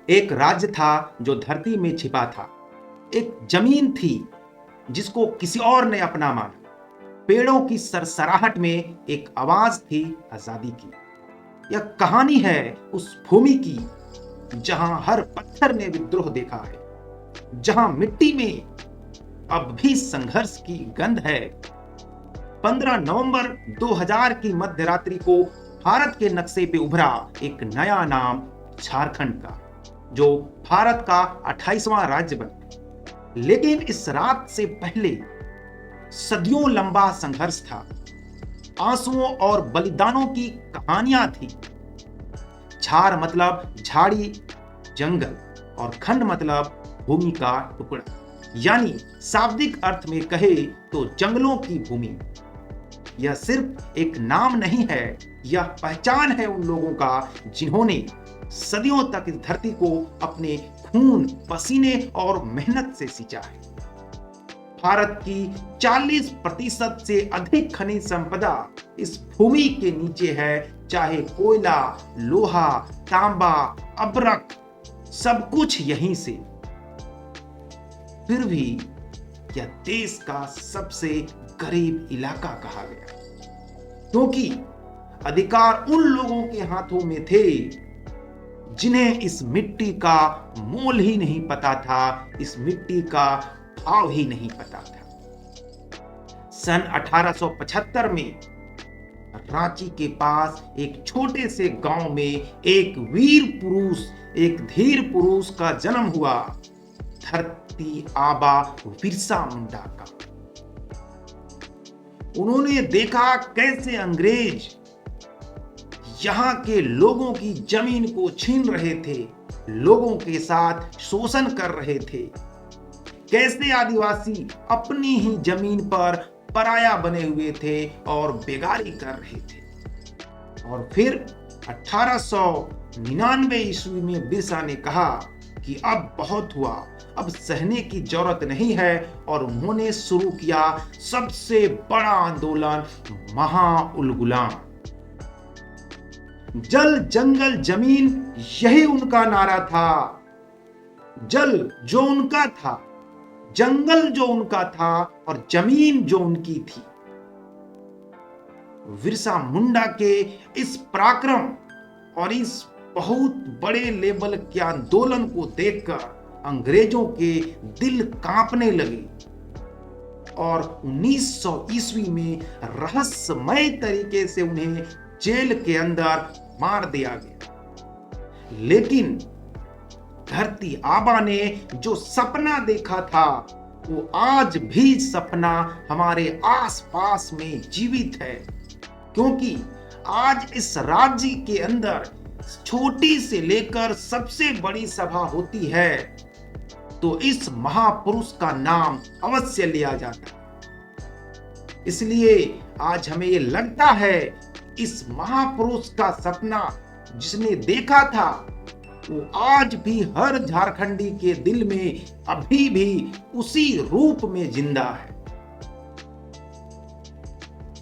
एक राज्य था जो धरती में छिपा था। एक जमीन थी जिसको किसी और ने अपना माना। पेड़ों की सरसराहट में एक आवाज थी आजादी की। यह कहानी है उस भूमि की जहां हर पत्थर ने विद्रोह देखा है, जहां मिट्टी में अब भी संघर्ष की गंध है। 15 नवंबर 2000 की मध्य रात्रि को भारत के नक्शे पे उभरा एक नया नाम, झारखंड का, जो भारत का 28वां राज्य बना। लेकिन इस रात से पहले सदियों लंबा संघर्ष था। आंसुओं और बलिदानों की कहानियां थी। झार मतलब झाड़ी, जंगल, और खंड मतलब भूमि का टुकड़ा, यानी शाब्दिक अर्थ में कहे तो जंगलों की भूमि। यह सिर्फ एक नाम नहीं है, यह पहचान है उन लोगों का जिन्होंने सदियों तक इस धरती को अपने खून, पसीने और मेहनत से सींचा है। भारत की 40% से अधिक खनिज संपदा इस भूमि के नीचे है, चाहे कोयला, लोहा, तांबा, अभ्रक, सब कुछ यहीं से। फिर भी यह देश का सबसे गरीब इलाका कहा गया, क्योंकि अधिकार उन लोगों के हाथों में थे जिन्हें इस मिट्टी का मोल ही नहीं पता था, इस मिट्टी का भाव ही नहीं पता था। सन 1875 में रांची के पास एक छोटे से गांव में एक वीर पुरुष, एक धीर पुरुष का जन्म हुआ, धरती आबा बिरसा मुंडा का। उन्होंने देखा कैसे अंग्रेज यहां के लोगों की जमीन को छीन रहे थे, लोगों के साथ शोषण कर रहे थे, कैसे आदिवासी अपनी ही जमीन पर पराया बने हुए थे और बेगारी कर रहे थे। और फिर 1899 ईस्वी में बिरसा ने कहा कि अब बहुत हुआ, अब सहने की जरूरत नहीं है, और उन्होंने शुरू किया सबसे बड़ा आंदोलन, महाउलगुलान। जल, जंगल, जमीन, यही उनका नारा था। जल जो उनका था, जंगल जो उनका था, और जमीन जो उनकी थी। बिरसा मुंडा के इस पराक्रम और इस बहुत बड़े लेवल के आंदोलन को देखकर अंग्रेजों के दिल कांपने लगे, और 1900 ईस्वी में रहस्यमय तरीके से उन्हें जेल के अंदर मार दिया गया। लेकिन धरती आबा ने जो सपना देखा था, वो आज भी सपना हमारे आसपास में जीवित है, क्योंकि आज इस राज्य के अंदर छोटी से लेकर सबसे बड़ी सभा होती है तो इस महापुरुष का नाम अवश्य लिया जाता है। इसलिए आज हमें ये लगता है इस महापुरुष का सपना जिसने देखा था, वो आज भी हर झारखंडी के दिल में अभी भी उसी रूप में जिंदा है।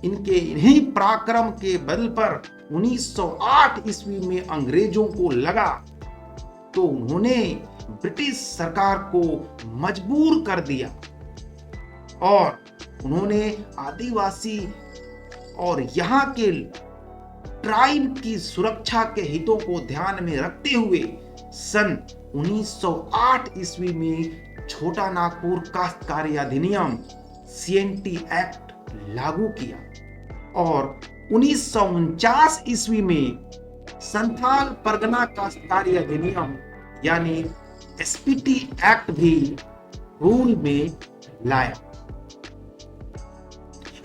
इनके इन्हीं पराक्रम के बल पर 1908 ईस्वी में अंग्रेजों को लगा तो उन्होंने ब्रिटिश सरकार को मजबूर कर दिया, और उन्होंने आदिवासी और यहाँ के ट्राइब की सुरक्षा के हितों को ध्यान में रखते हुए सन 1908 ईस्वी में छोटा नागपुर काश्तकारी अधिनियम CNT एक्ट लागू किया, और 1949 ईस्वी में संथाल परगना काश्तकारी अधिनियम यानी SPT एक्ट भी रूल में लाया।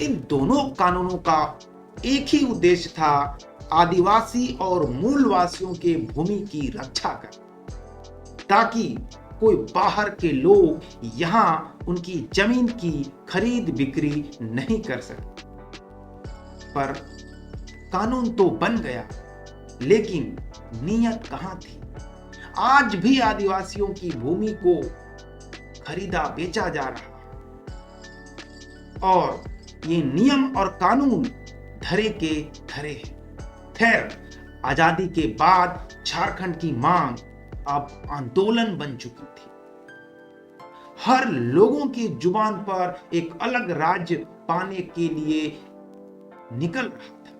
इन दोनों कानूनों का एक ही उद्देश्य था, आदिवासी और मूलवासियों के भूमि की रक्षा कर, ताकि कोई बाहर के लोग यहां उनकी जमीन की खरीद बिक्री नहीं कर सके। पर कानून तो बन गया, लेकिन नीयत कहां थी? आज भी आदिवासियों की भूमि को खरीदा बेचा जा रहा है, और ये नियम और कानून धरे के धरे हैं। खैर, आजादी के बाद झारखंड की मांग अब आंदोलन बन चुकी थी। हर लोगों की जुबान पर एक अलग राज्य पाने के लिए निकल रहा था।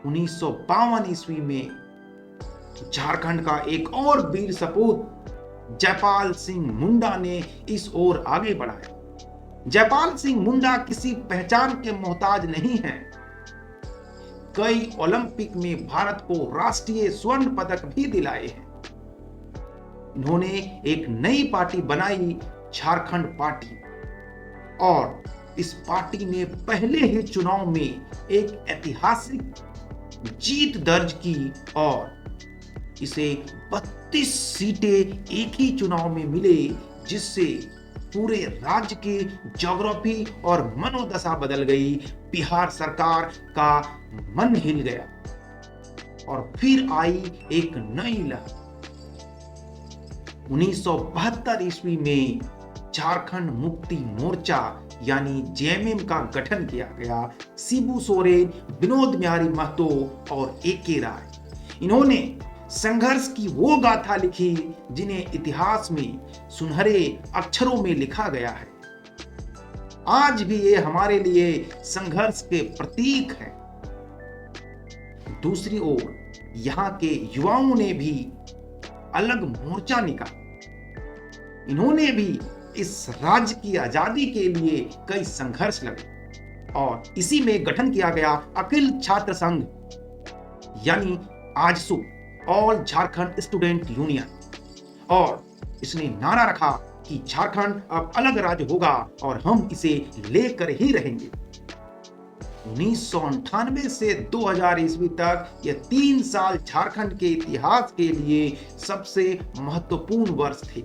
1952 ईस्वी में झारखंड का एक और वीर सपूत जयपाल सिंह मुंडा ने इस ओर आगे बढ़ाया। जयपाल सिंह मुंडा किसी पहचान के मोहताज नहीं हैं। कई ओलंपिक में भारत को राष्ट्रीय स्वर्ण पदक भी दिलाए हैं। इन्होंने एक नई पार्टी बनाई, झारखंड पार्टी, और इस पार्टी ने पहले ही चुनाव में एक ऐतिहासिक जीत दर्ज की और इसे 32 सीटें एक ही चुनाव में मिले, जिससे पूरे राज्य की ज्योग्राफी और मनोदशा बदल गई। बिहार सरकार का मन हिल गया और फिर आई एक नई लहर। 1972 ईस्वी में झारखंड मुक्ति मोर्चा यानी जेएमएम का गठन किया गया। शिबू सोरेन, विनोद बिहारी महतो और ए.के. राय, इन्होंने संघर्ष की वो गाथा लिखी जिन्हें इतिहास में सुनहरे अक्षरों में लिखा गया है। आज भी ये हमारे लिए संघर्ष के प्रतीक हैं। दूसरी ओर यहाँ के युवाओं ने भी अलग मोर्चा निकाला। इन्होंने भी इस राज्य की आजादी के लिए कई संघर्ष लड़े और इसी में गठन किया गया अखिल छात्र संघ यानी AJSU, all Jharkhand student union, और इसने नारा रखा कि झारखंड अब अलग राज्य होगा और हम इसे लेकर ही रहेंगे। 1998 से 2000 ईस्वी तक यह 3 साल झारखंड के इतिहास के लिए सबसे महत्वपूर्ण वर्ष थे,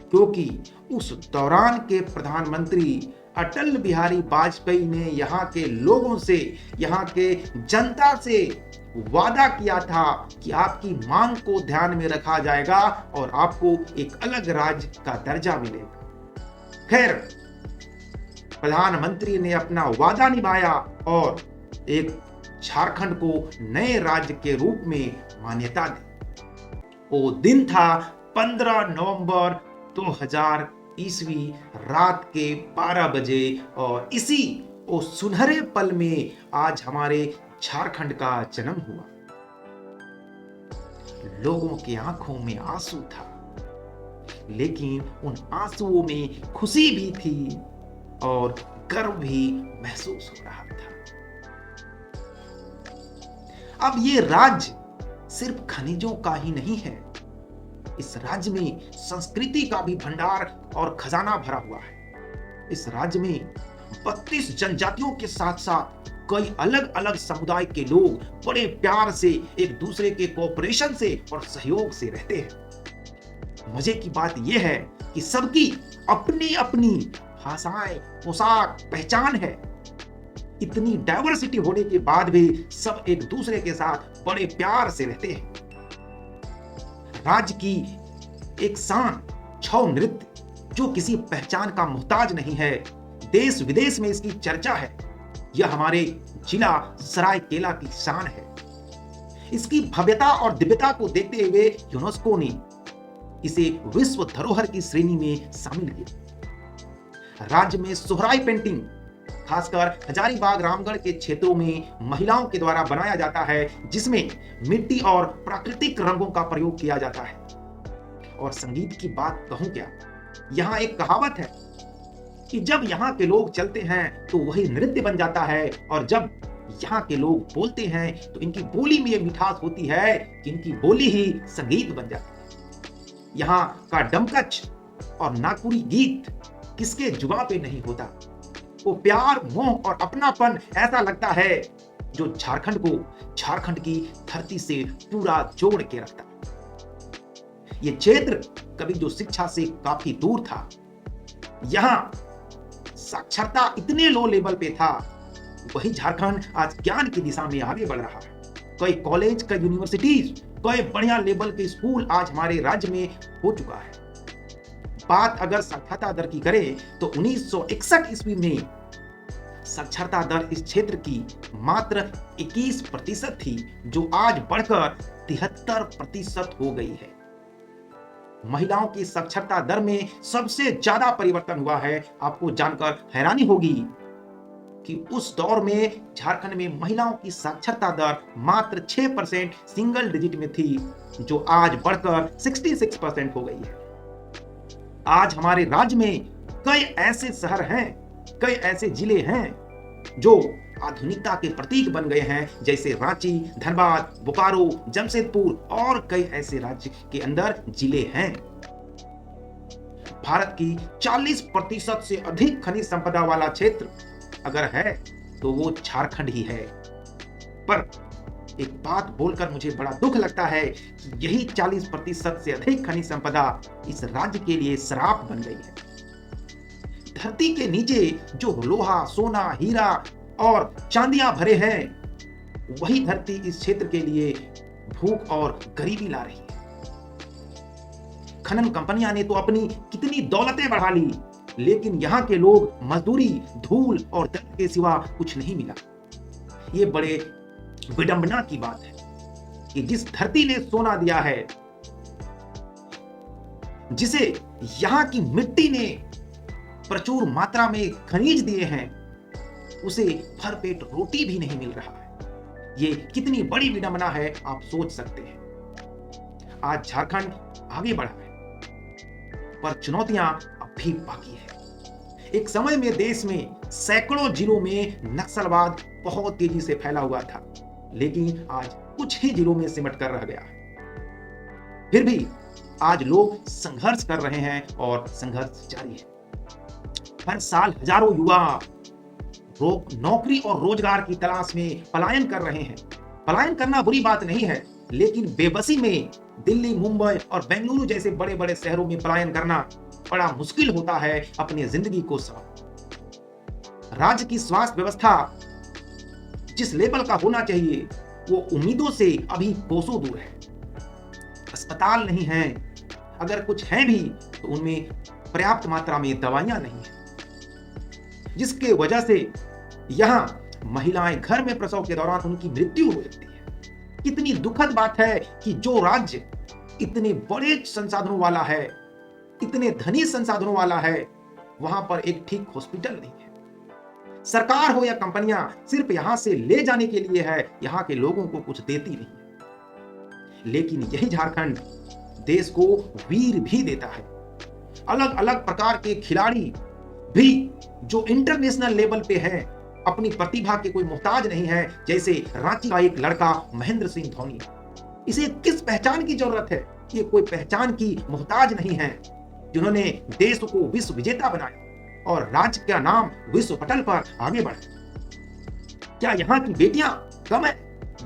क्योंकि उस दौरान के प्रधानमंत्री अटल बिहारी वाजपेयी ने यहाँ के लोगों से, यहाँ के जनता से वादा किया था कि आपकी मांग को ध्यान में रखा जाएगा और आपको एक अलग राज्य का दर्जा मिलेगा। खैर, प्रधानमंत्री ने अपना वादा निभाया और एक झारखंड को नए राज्य के रूप में मान्यता दी। वो दिन था 15 नवंबर 2000 ईस्वी रात के 12 बजे और इसी वो सुनहरे पल में आज हमारे झारखंड का जन्म हुआ। लोगों की आंखों में आंसू था, लेकिन उन आंसुओं में खुशी भी थी और गर्व भी महसूस हो रहा था। अब ये राज्य सिर्फ खनिजों का ही नहीं है, इस राज्य में संस्कृति का भी भंडार और खजाना भरा हुआ है। इस राज्य में 32 जनजातियों के साथ साथ कई अलग अलग समुदाय के लोग बड़े प्यार से एक दूसरे के कोऑपरेशन से और सहयोग से रहते हैं। मजे की बात यह है कि सबकी अपनी अपनी भाषाएं, पोशाक, पहचान है। इतनी डाइवर्सिटी होने के बाद भी सब एक दूसरे के साथ बड़े प्यार से रहते हैं। राज्य की एक शान छऊ नृत्य जो किसी पहचान का मोहताज नहीं है, देश विदेश में इसकी चर्चा है। यह हमारे जिला सरायकेला की शान है। इसकी भव्यता और दिव्यता को देखते हुए यूनेस्को ने इसे विश्व धरोहर की श्रेणी में शामिल किया। राज्य में सोहराई पेंटिंग खासकर हजारीबाग रामगढ़ के क्षेत्रों में महिलाओं के द्वारा बनाया जाता है, जिसमें मिट्टी और प्राकृतिक रंगों का प्रयोग किया जाता है। और संगीत की बात कहूं क्या, यहाँ एक कहावत है कि जब यहाँ के लोग चलते हैं तो वही नृत्य बन जाता है, और जब यहाँ के लोग बोलते हैं तो इनकी बोली में ये मिठास होती है कि इनकी बोली ही संगीत बन जाती है। यहाँ का डमकच और नागपुरी गीत किसके जुबां पे नहीं होता। वो प्यार, मोह और अपनापन ऐसा लगता है जो झारखंड को झारखंड की धरती से पूरा जोड़ के रखता है। ये क्षेत्र कभी जो शिक्षा से काफी दूर था, यहाँ साक्षरता इतने लो लेवल पे था, वही झारखंड आज ज्ञान की दिशा में आगे बढ़ रहा है। कई कॉलेज, कई यूनिवर्सिटीज, कई बढ़िया लेवल के स्कूल आज हमारे राज्य में हो चुका है। बात अगर साक्षरता दर की करें तो 1961 ईस्वी में साक्षरता दर इस क्षेत्र की मात्र 21% थी, जो आज बढ़कर 73% हो गई है। महिलाओं की साक्षरता दर में सबसे ज्यादा परिवर्तन हुआ है। आपको जानकर हैरानी होगी कि उस दौर में झारखंड में महिलाओं की साक्षरता दर मात्र 6% सिंगल डिजिट में थी, जो आज बढ़कर 66% हो गई है। आज हमारे राज्य में कई ऐसे शहर हैं, कई ऐसे जिले हैं जो आधुनिकता के प्रतीक बन गए हैं, जैसे रांची, धनबाद, बोकारो, जमशेदपुर और कई ऐसे राज्य के अंदर जिले हैं। भारत की 40% से अधिक खनिज संपदा वाला क्षेत्र अगर है तो वो झारखंड ही है। पर एक बात बोलकर मुझे बड़ा दुख लगता है कि यही 40% से अधिक खनिज संपदा इस राज्य के लिए श्राप बन गई है। धरती के नीचे जो लोहा, सोना, हीरा और चांदियां भरे हैं, वही धरती इस क्षेत्र के लिए भूख और गरीबी ला रही है। खनन कंपनियां ने तो अपनी कितनी दौलतें बढ़ा ली, लेकिन यहां के लोग मजदूरी, धूल और दर्द के सिवा कुछ नहीं मिला। ये बड़े विडंबना की बात है कि जिस धरती ने सोना दिया है, जिसे यहां की मिट्टी ने प्रचुर मात्रा में खनिज दिए हैं, उसे भरपेट रोटी भी नहीं मिल रहा है। ये कितनी बड़ी विडंबना है, आप सोच सकते हैं। आज झारखंड आगे बढ़ा है, पर चुनौतियां अब भी बाकी है। एक समय में देश में सैकड़ों जिलों में नक्सलवाद बहुत तेजी से फैला हुआ था, लेकिन आज कुछ ही जिलों में सिमट कर रह गया है। फिर भी आज लोग संघर्ष कर रहे हैं और संघर्ष जारी है। हर साल हजारों युवा नौकरी और रोजगार की तलाश में पलायन कर रहे हैं। पलायन करना बुरी बात नहीं है, लेकिन बेबसी में दिल्ली, मुंबई और बेंगलुरु जैसे बड़े बड़े शहरों में पलायन करना बड़ा मुश्किल होता है अपनी जिंदगी को संभालना। राज्य की स्वास्थ्य व्यवस्था जिस लेवल का होना चाहिए, वो उम्मीदों से अभी कोसों दूर है। अस्पताल नहीं है, अगर कुछ है भी तो उनमें पर्याप्त मात्रा में दवाइयां नहीं है, जिसके वजह से यहां महिलाएं घर में प्रसव के दौरान उनकी मृत्यु हो जाती है। कितनी दुखद बात है कि जो राज्य इतने बड़े संसाधनों वाला है, इतने धनी संसाधनों वाला है, वहां पर एक ठीक हॉस्पिटल नहीं है। सरकार हो या कंपनियां सिर्फ यहां से ले जाने के लिए है, यहां के लोगों को कुछ देती नहीं है। लेकिन यही झारखंड देश को वीर भी देता है। अलग अलग प्रकार के खिलाड़ी भी जो इंटरनेशनल लेवल पे है, अपनी प्रतिभा के कोई मोहताज नहीं है। जैसे रांची का एक लड़का महेंद्र सिंह धोनी, इसे किस पहचान की जरूरत है? ये कोई पहचान की मोहताज नहीं है, जिन्होंने देश को विश्व विजेता बनाया और राज्य का नाम विश्व पटल पर आगे बढ़ा। क्या यहाँ की बेटियां कम है?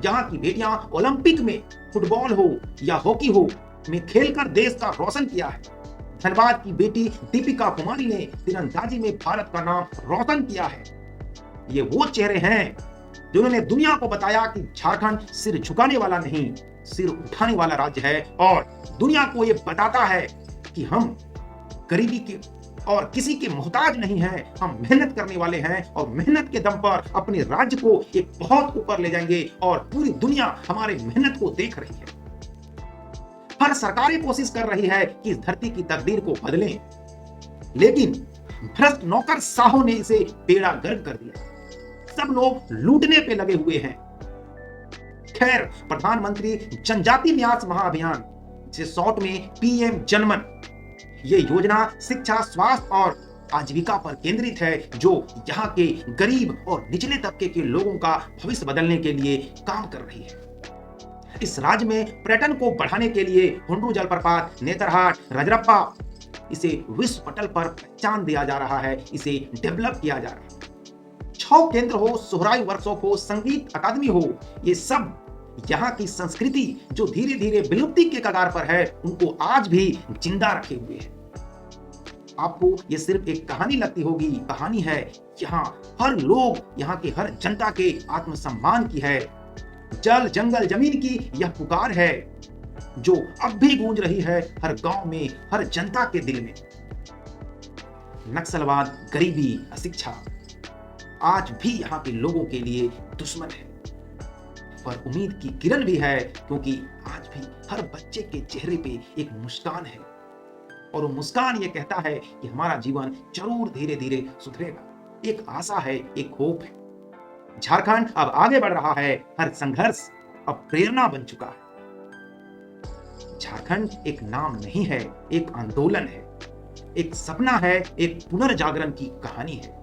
यहाँ की बेटियां ओलंपिक में फुटबॉल हो या हॉकी हो में खेलकर देश का रोशन किया है। धनबाद की बेटी दीपिका कुमारी ने तीरंदाजी में भारत का नाम रोशन किया है। ये वो चेहरे हैं जिन्होंने दुनिया को बताया कि झारखंड सिर झुकाने वाला नहीं, सिर उठाने वाला राज्य है, और दुनिया को ये बताता है कि हम गरीबी के और किसी के मोहताज नहीं हैं। हम मेहनत करने वाले हैं और मेहनत के दम पर अपने राज्य को एक बहुत ऊपर ले जाएंगे, और पूरी दुनिया हमारे मेहनत को देख रही है। हर सरकारें कोशिश कर रही है कि इस धरती की तकदीर को बदलें, लेकिन भ्रष्ट नौकर साहों ने इसे बेड़ा गर्क कर दिया। सब लोग लूटने पे लगे हुए हैं। खैर, प्रधानमंत्री जनजाति न्यास महाअभियान, जिसे शॉर्ट में पीएम जनमन, ये योजना शिक्षा, स्वास्थ्य और आजीविका पर केंद्रित है, जो यहाँ के गरीब और निचले तबके के लोगों का भविष्य बदलने के लिए काम कर रही है। इस राज्य में पर्यटन को बढ़ाने के लिए हुंड्रू जलप्रपात, नेतरहाट, रजरप्पा, इसे विश्व पटल पर पहचान दिया जा रहा है, इसे डेवलप किया जा रहा है। छौ केंद्र हो, सोहराई वर्कशॉप हो, संगीत अकादमी हो, ये सब यहाँ की संस्कृति जो धीरे धीरे विलुप्ति के कगार पर है, उनको आज भी जिंदा रखे हुए है। आपको ये सिर्फ एक कहानी लगती होगी, कहानी है यहाँ हर लोग, यहाँ के हर जनता के आत्मसम्मान की है। जल, जंगल, जमीन की यह पुकार है जो अब भी गूंज रही है हर गांव में, हर जनता के दिल में। नक्सलवाद, गरीबी, अशिक्षा आज भी यहाँ के लोगों के लिए दुश्मन है। पर उम्मीद की किरण भी है, क्योंकि आज भी हर बच्चे के चेहरे पे एक मुस्कान है और वो मुस्कान ये कहता है कि हमारा जीवन जरूर धीरे धीरे सुधरेगा। एक आशा है, एक होप है। झारखंड अब आगे बढ़ रहा है, हर संघर्ष अब प्रेरणा बन चुका है। झारखंड एक नाम नहीं है, एक आंदोलन है, एक सपना है, एक पुनर्जागरण की कहानी है।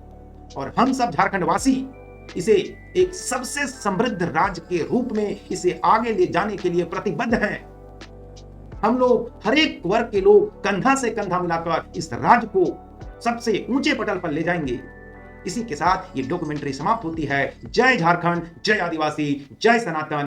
और हम सब झारखंडवासी इसे एक सबसे समृद्ध राज्य के रूप में इसे आगे ले जाने के लिए प्रतिबद्ध हैं। हम लोग, हर एक वर्ग के लोग कंधा से कंधा मिलाकर इस राज्य को सबसे ऊंचे पटल पर ले जाएंगे। इसी के साथ ये डॉक्यूमेंट्री समाप्त होती है। जय झारखंड, जय आदिवासी, जय सनातन।